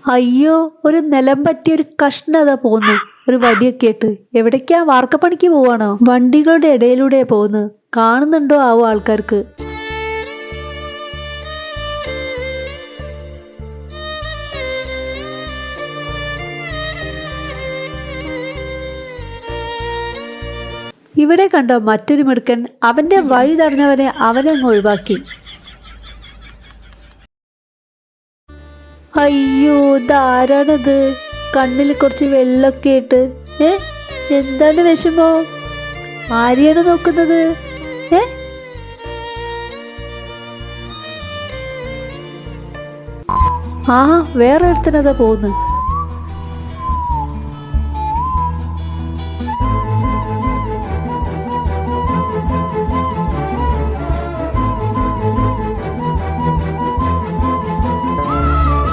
അയ്യോ, ഒരു നിലം പറ്റിയ ഒരു കഷ്ണത പോന്ന്. ഒരു വടിയൊക്കെ ഇട്ട് എവിടേക്കാ? വാർക്കപ്പണിക്ക് പോവാണോ? വണ്ടികളുടെ ഇടയിലൂടെ പോന്ന്. കാണുന്നുണ്ടോ ആവോ ആൾക്കാർക്ക്? ഇവിടെ കണ്ടോ മറ്റൊരു മിടുക്കൻ. അവന്റെ വഴി തടഞ്ഞവനെ അവനങ്ങ് ഒഴിവാക്കി. അയ്യോ, ഇതാരാണത്? കണ്ണിൽ കുറച്ച് വെള്ളമൊക്കെ ഇട്ട്. ഏ എന്താണ് വിഷമോ? ആരെയാണ് നോക്കുന്നത്? ഏ ആ വേറെ ഒരുത്തനതാ പോന്ന്.